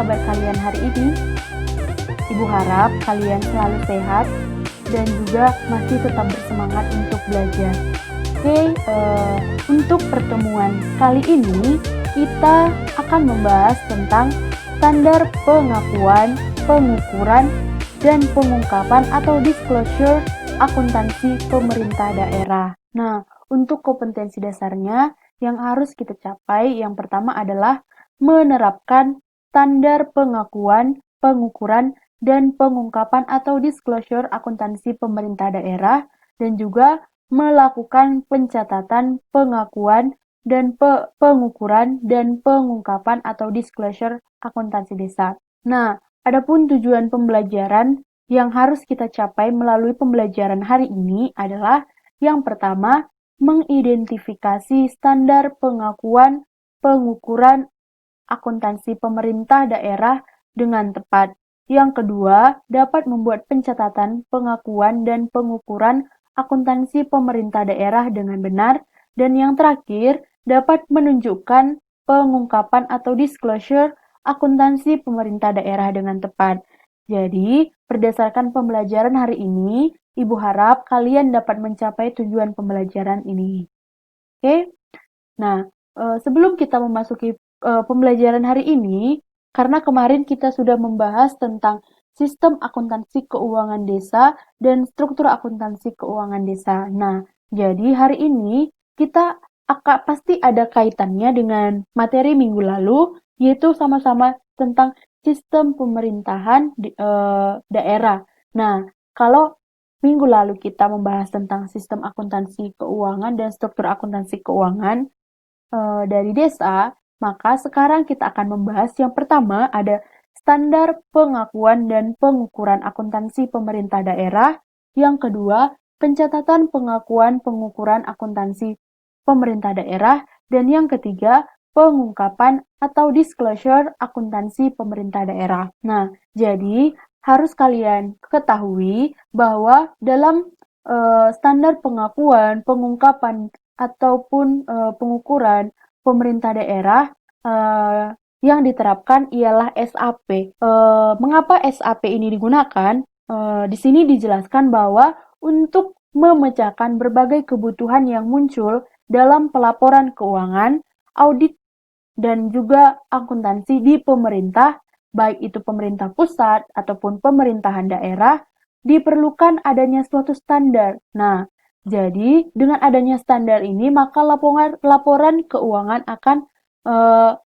kabar kalian hari ini? Ibu harap kalian selalu sehat dan juga masih tetap bersemangat untuk belajar. Oke, untuk pertemuan kali ini kita akan membahas tentang standar pengakuan, pengukuran, dan pengungkapan atau disclosure akuntansi pemerintah daerah. Nah, untuk kompetensi dasarnya yang harus kita capai yang pertama adalah menerapkan standar pengakuan, pengukuran, dan pengungkapan atau disclosure akuntansi pemerintah daerah dan juga melakukan pencatatan pengakuan dan pengukuran dan pengungkapan atau disclosure akuntansi desa. Nah, adapun tujuan pembelajaran yang harus kita capai melalui pembelajaran hari ini adalah yang pertama, mengidentifikasi standar pengakuan, pengukuran akuntansi pemerintah daerah dengan tepat. Yang kedua, dapat membuat pencatatan pengakuan dan pengukuran akuntansi pemerintah daerah dengan benar. Dan yang terakhir, dapat menunjukkan pengungkapan atau disclosure akuntansi pemerintah daerah dengan tepat. Jadi, berdasarkan pembelajaran hari ini, Ibu harap kalian dapat mencapai tujuan pembelajaran ini. Oke? Nah, sebelum kita memasuki pembelajaran hari ini, karena kemarin kita sudah membahas tentang sistem akuntansi keuangan desa dan struktur akuntansi keuangan desa. Nah, jadi hari ini kita pasti ada kaitannya dengan materi minggu lalu, yaitu sama-sama tentang sistem pemerintahan daerah. Nah, kalau minggu lalu kita membahas tentang sistem akuntansi keuangan dan struktur akuntansi keuangan dari desa, maka sekarang kita akan membahas yang pertama ada standar pengakuan dan pengukuran akuntansi pemerintah daerah. Yang kedua, pencatatan pengakuan pengukuran akuntansi pemerintah daerah. Dan yang ketiga, pengungkapan atau disclosure akuntansi pemerintah daerah. Nah, jadi harus kalian ketahui bahwa dalam standar pengakuan, pengungkapan ataupun pengukuran pemerintah daerah yang diterapkan ialah SAP. Mengapa SAP ini digunakan? Di sini dijelaskan bahwa untuk memecahkan berbagai kebutuhan yang muncul dalam pelaporan keuangan, audit, dan juga akuntansi di pemerintah, baik itu pemerintah pusat ataupun pemerintahan daerah, diperlukan adanya suatu standar. Nah, jadi dengan adanya standar ini, maka laporan keuangan akan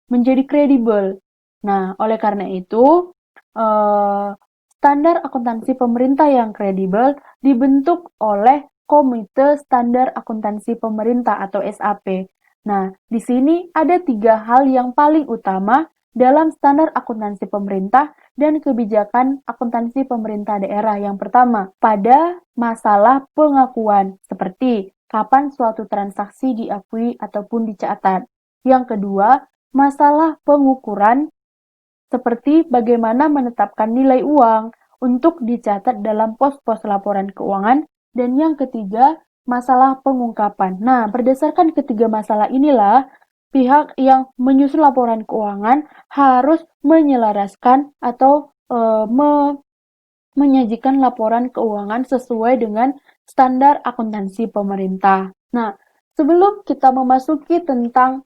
menjadi kredibel. Nah, oleh karena itu, standar akuntansi pemerintah yang kredibel dibentuk oleh Komite Standar Akuntansi Pemerintah atau SAP. Nah, di sini ada 3 hal yang paling utama dalam standar akuntansi pemerintah dan kebijakan akuntansi pemerintah daerah. Yang pertama, pada masalah pengakuan, seperti kapan suatu transaksi diakui ataupun dicatat. Yang kedua, masalah pengukuran, seperti bagaimana menetapkan nilai uang untuk dicatat dalam pos-pos laporan keuangan. Dan yang ketiga, masalah pengungkapan. Nah, berdasarkan ketiga masalah inilah, pihak yang menyusun laporan keuangan harus menyelaraskan atau menyajikan laporan keuangan sesuai dengan standar akuntansi pemerintah. Nah, sebelum kita memasuki tentang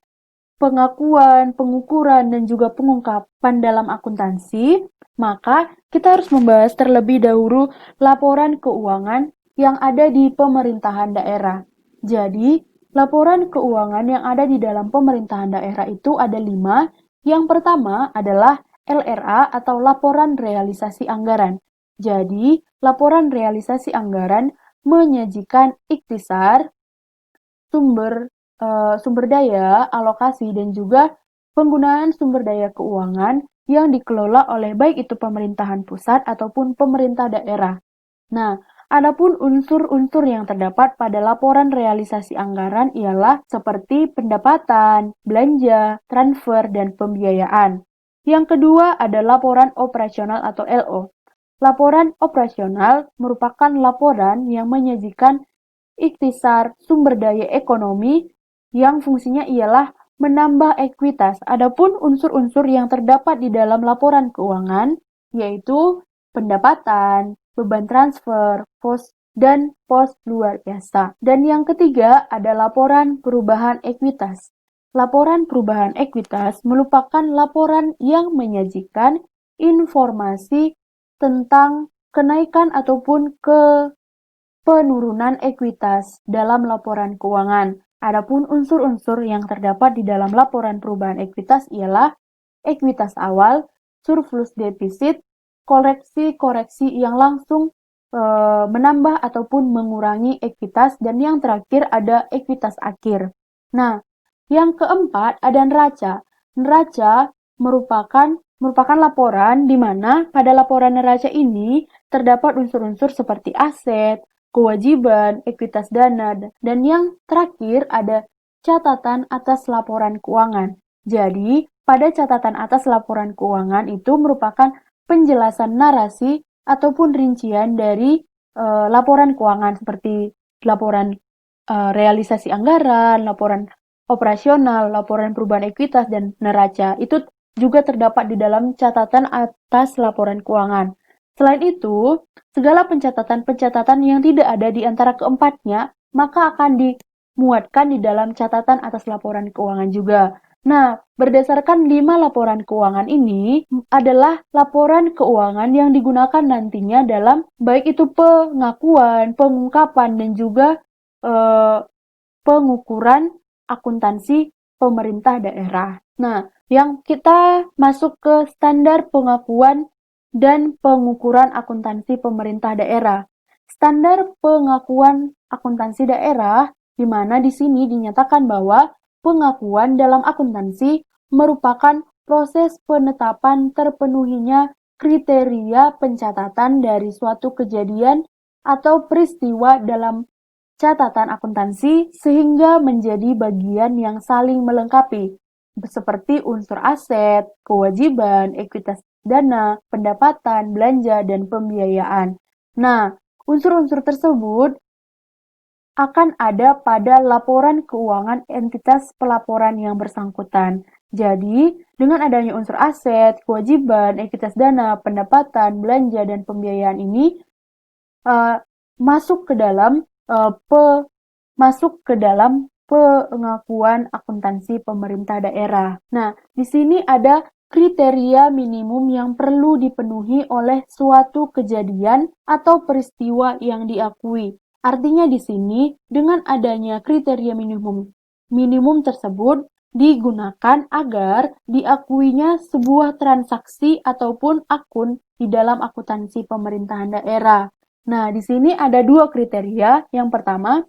pengakuan, pengukuran, dan juga pengungkapan dalam akuntansi, maka kita harus membahas terlebih dahulu laporan keuangan yang ada di pemerintahan daerah. Jadi, laporan keuangan yang ada di dalam pemerintahan daerah itu ada 5. Yang pertama adalah LRA atau laporan realisasi anggaran. Jadi, laporan realisasi anggaran menyajikan ikhtisar, sumber daya, alokasi, dan juga penggunaan sumber daya keuangan yang dikelola oleh baik itu pemerintahan pusat ataupun pemerintah daerah. Nah, adapun unsur-unsur yang terdapat pada laporan realisasi anggaran ialah seperti pendapatan, belanja, transfer, dan pembiayaan. Yang kedua ada laporan operasional atau LO. Laporan operasional merupakan laporan yang menyajikan ikhtisar sumber daya ekonomi yang fungsinya ialah menambah ekuitas. Adapun unsur-unsur yang terdapat di dalam laporan keuangan yaitu pendapatan, beban transfer, pos dan pos luar biasa. Dan yang ketiga ada laporan perubahan ekuitas. Laporan perubahan ekuitas merupakan laporan yang menyajikan informasi tentang kenaikan ataupun penurunan ekuitas dalam laporan keuangan. Adapun unsur-unsur yang terdapat di dalam laporan perubahan ekuitas ialah ekuitas awal, surplus defisit, koreksi-koreksi yang langsung menambah ataupun mengurangi ekuitas, dan yang terakhir ada ekuitas akhir. Nah, yang keempat ada neraca. Neraca merupakan laporan di mana pada laporan neraca ini terdapat unsur-unsur seperti aset, kewajiban, ekuitas dana, dan yang terakhir ada catatan atas laporan keuangan. Jadi, pada catatan atas laporan keuangan itu merupakan penjelasan narasi ataupun rincian dari laporan keuangan seperti laporan realisasi anggaran, laporan operasional, laporan perubahan ekuitas, dan neraca. Itu juga terdapat di dalam catatan atas laporan keuangan. Selain itu, segala pencatatan-pencatatan yang tidak ada di antara keempatnya, maka akan dimuatkan di dalam catatan atas laporan keuangan juga. Nah, berdasarkan 5 laporan keuangan ini adalah laporan keuangan yang digunakan nantinya dalam baik itu pengakuan, pengungkapan, dan juga pengukuran akuntansi pemerintah daerah. Nah, yang kita masuk ke standar pengakuan dan pengukuran akuntansi pemerintah daerah. Standar pengakuan akuntansi daerah, di mana di sini dinyatakan bahwa pengakuan dalam akuntansi merupakan proses penetapan terpenuhinya kriteria pencatatan dari suatu kejadian atau peristiwa dalam catatan akuntansi sehingga menjadi bagian yang saling melengkapi, seperti unsur aset, kewajiban, ekuitas dana, pendapatan, belanja, dan pembiayaan. Nah, unsur-unsur tersebut akan ada pada laporan keuangan entitas pelaporan yang bersangkutan. Jadi, dengan adanya unsur aset, kewajiban, ekuitas dana, pendapatan, belanja, dan pembiayaan ini masuk ke dalam pengakuan akuntansi pemerintah daerah. Nah, di sini ada kriteria minimum yang perlu dipenuhi oleh suatu kejadian atau peristiwa yang diakui. Artinya di sini dengan adanya kriteria minimum tersebut digunakan agar diakuinya sebuah transaksi ataupun akun di dalam akuntansi pemerintahan daerah. Nah, di sini ada 2 kriteria. Yang pertama,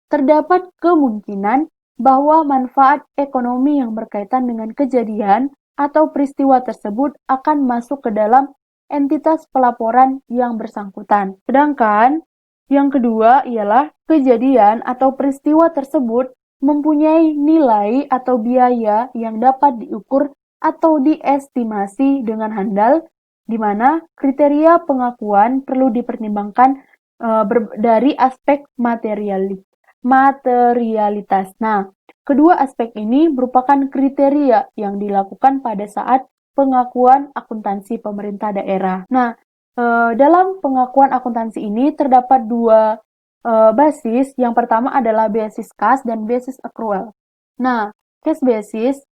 terdapat kemungkinan bahwa manfaat ekonomi yang berkaitan dengan kejadian atau peristiwa tersebut akan masuk ke dalam entitas pelaporan yang bersangkutan. Sedangkan yang kedua ialah kejadian atau peristiwa tersebut mempunyai nilai atau biaya yang dapat diukur atau diestimasi dengan handal, di mana kriteria pengakuan perlu dipertimbangkan dari aspek materialitas. Nah, kedua aspek ini merupakan kriteria yang dilakukan pada saat pengakuan akuntansi pemerintah daerah. Nah, dalam pengakuan akuntansi ini terdapat 2 basis. Yang pertama adalah basis kas dan basis accrual. Nah, cash basis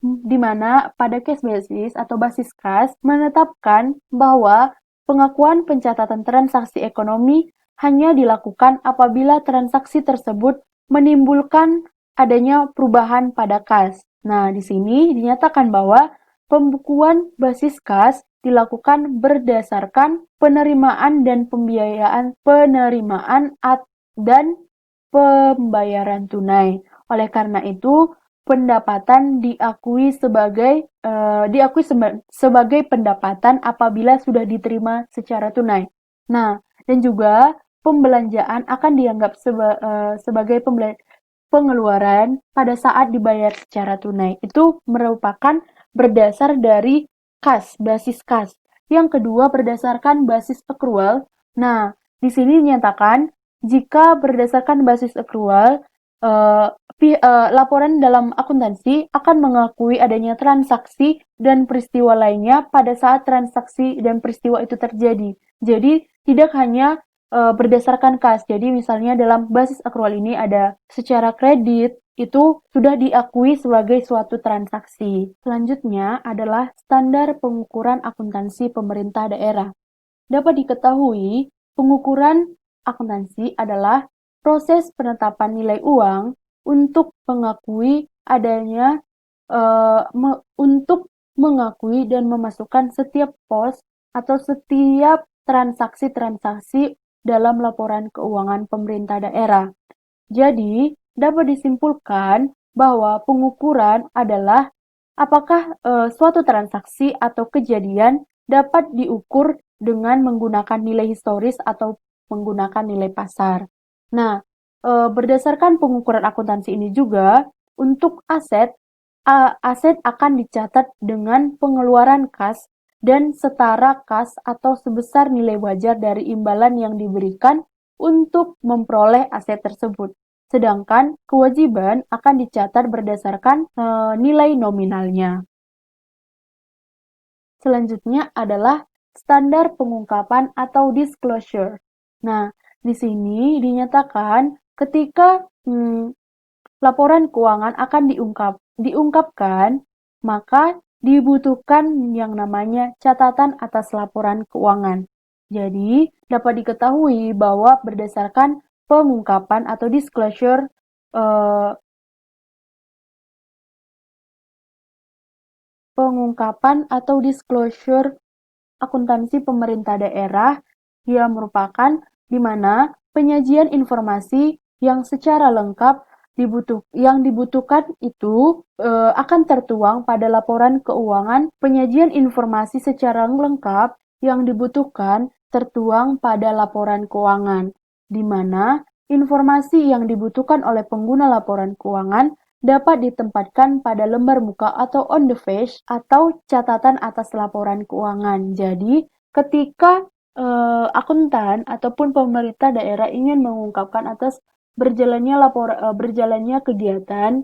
di mana pada cash basis atau basis kas menetapkan bahwa pengakuan pencatatan transaksi ekonomi hanya dilakukan apabila transaksi tersebut menimbulkan adanya perubahan pada kas. Nah, di sini dinyatakan bahwa pembukuan basis kas dilakukan berdasarkan penerimaan dan pembayaran tunai. Oleh karena itu, pendapatan diakui sebagai pendapatan apabila sudah diterima secara tunai. Nah, dan juga pembelanjaan akan dianggap sebagai pengeluaran pada saat dibayar secara tunai. Itu merupakan berdasar dari basis kas. Yang kedua berdasarkan basis accrual. Nah, di sini dinyatakan jika berdasarkan basis accrual, eh, laporan dalam akuntansi akan mengakui adanya transaksi dan peristiwa lainnya pada saat transaksi dan peristiwa itu terjadi. Jadi tidak hanya berdasarkan kas. Jadi misalnya dalam basis akrual ini ada secara kredit itu sudah diakui sebagai suatu transaksi. Selanjutnya adalah standar pengukuran akuntansi pemerintah daerah. Dapat diketahui, pengukuran akuntansi adalah proses penetapan nilai uang untuk mengakui adanya untuk mengakui dan memasukkan setiap pos atau setiap transaksi-transaksi dalam laporan keuangan pemerintah daerah. Jadi, dapat disimpulkan bahwa pengukuran adalah apakah suatu transaksi atau kejadian dapat diukur dengan menggunakan nilai historis atau menggunakan nilai pasar. Nah, berdasarkan pengukuran akuntansi ini juga, untuk aset, aset akan dicatat dengan pengeluaran kas dan setara kas atau sebesar nilai wajar dari imbalan yang diberikan untuk memperoleh aset tersebut. Sedangkan kewajiban akan dicatat berdasarkan nilai nominalnya. Selanjutnya adalah standar pengungkapan atau disclosure. Nah, di sini dinyatakan ketika laporan keuangan akan diungkapkan, maka dibutuhkan yang namanya catatan atas laporan keuangan. Jadi, dapat diketahui bahwa berdasarkan pengungkapan atau disclosure eh, pengungkapan atau disclosure akuntansi pemerintah daerah, dia merupakan di mana penyajian informasi yang secara lengkap yang dibutuhkan itu akan tertuang pada laporan keuangan. Penyajian informasi secara lengkap yang dibutuhkan tertuang pada laporan keuangan, di mana informasi yang dibutuhkan oleh pengguna laporan keuangan dapat ditempatkan pada lembar muka atau on the page atau catatan atas laporan keuangan. Jadi, ketika akuntan ataupun pemerintah daerah ingin mengungkapkan atas berjalannya kegiatan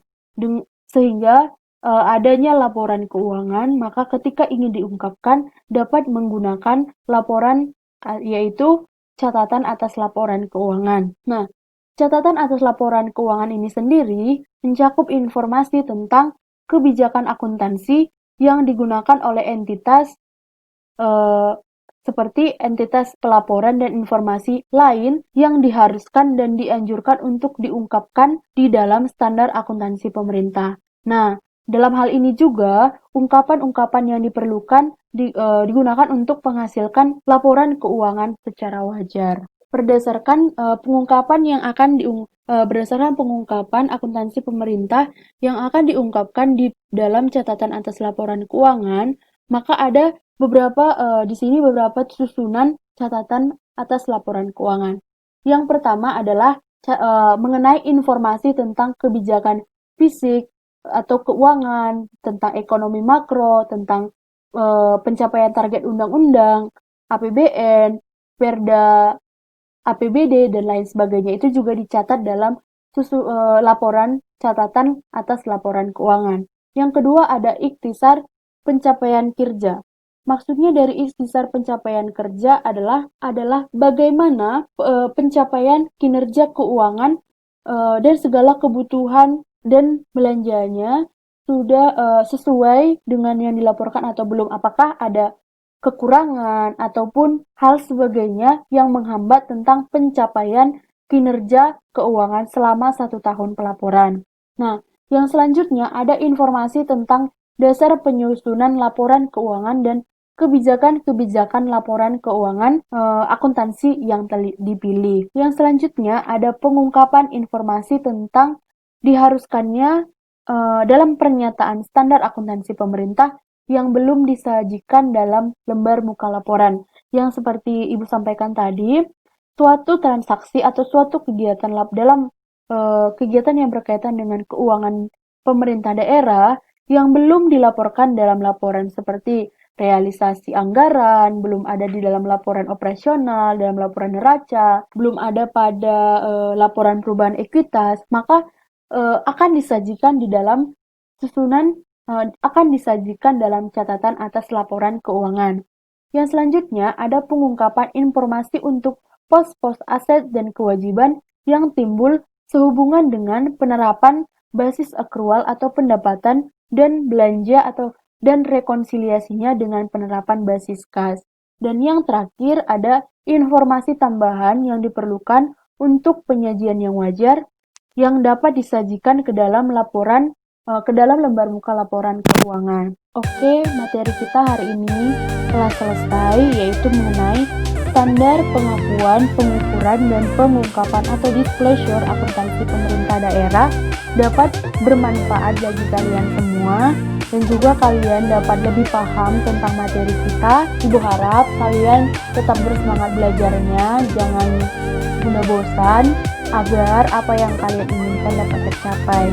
sehingga adanya laporan keuangan, maka ketika ingin diungkapkan dapat menggunakan laporan yaitu catatan atas laporan keuangan. Nah, catatan atas laporan keuangan ini sendiri mencakup informasi tentang kebijakan akuntansi yang digunakan oleh entitas eh, seperti entitas pelaporan dan informasi lain yang diharuskan dan dianjurkan untuk diungkapkan di dalam standar akuntansi pemerintah. Nah, dalam hal ini juga ungkapan-ungkapan yang diperlukan digunakan untuk menghasilkan laporan keuangan secara wajar. Berdasarkan pengungkapan akuntansi pemerintah yang akan diungkapkan di dalam catatan atas laporan keuangan, maka ada di sini beberapa susunan catatan atas laporan keuangan. Yang pertama adalah mengenai informasi tentang kebijakan fisik atau keuangan, tentang ekonomi makro, tentang pencapaian target undang-undang, APBN, Perda, APBD, dan lain sebagainya. Itu juga dicatat dalam laporan catatan atas laporan keuangan. Yang kedua ada ikhtisar pencapaian kinerja. Maksudnya dari ikhtisar pencapaian kerja adalah bagaimana pencapaian kinerja keuangan dan segala kebutuhan dan belanjanya sudah sesuai dengan yang dilaporkan atau belum. Apakah ada kekurangan ataupun hal sebagainya yang menghambat tentang pencapaian kinerja keuangan selama 1 tahun pelaporan. Nah, yang selanjutnya ada informasi tentang dasar penyusunan laporan keuangan dan kebijakan-kebijakan laporan keuangan akuntansi yang dipilih. Yang selanjutnya ada pengungkapan informasi tentang diharuskannya dalam pernyataan standar akuntansi pemerintah yang belum disajikan dalam lembar muka laporan. Yang seperti Ibu sampaikan tadi, suatu transaksi atau suatu kegiatan dalam kegiatan yang berkaitan dengan keuangan pemerintah daerah yang belum dilaporkan dalam laporan seperti realisasi anggaran, belum ada di dalam laporan operasional, dalam laporan neraca, belum ada pada laporan perubahan ekuitas, maka akan disajikan di dalam akan disajikan dalam catatan atas laporan keuangan. Yang selanjutnya ada pengungkapan informasi untuk pos-pos aset dan kewajiban yang timbul sehubungan dengan penerapan basis akrual atau pendapatan dan belanja dan rekonsiliasinya dengan penerapan basis kas. Dan yang terakhir ada informasi tambahan yang diperlukan untuk penyajian yang wajar yang dapat disajikan ke dalam lembar muka laporan keuangan. Oke, materi kita hari ini telah selesai, yaitu mengenai standar pengakuan, pengukuran, dan pengungkapan atau disclosure akuntansi pemerintah daerah dapat bermanfaat bagi kalian semua dan juga kalian dapat lebih paham tentang materi kita. Ibu harap kalian tetap bersemangat belajarnya, jangan guna bosan, agar apa yang kalian inginkan dapat tercapai.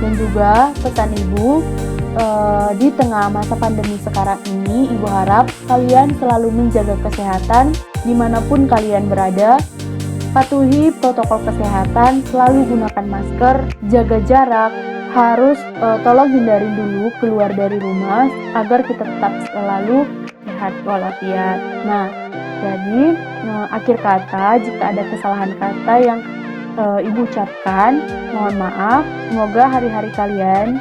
Dan juga pesan Ibu, di tengah masa pandemi sekarang ini, Ibu harap kalian selalu menjaga kesehatan dimanapun kalian berada. Patuhi protokol kesehatan, selalu gunakan masker, jaga jarak, harus tolong hindari dulu keluar dari rumah agar kita tetap selalu sehat walafiat. Nah, jadi akhir kata, jika ada kesalahan kata yang Ibu ucapkan, mohon maaf. Semoga hari-hari kalian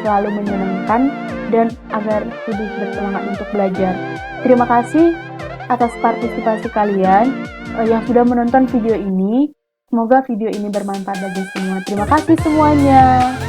selalu menyenangkan dan agar lebih bersemangat untuk belajar. Terima kasih atas partisipasi kalian yang sudah menonton video ini. Semoga video ini bermanfaat bagi semua. Terima kasih semuanya.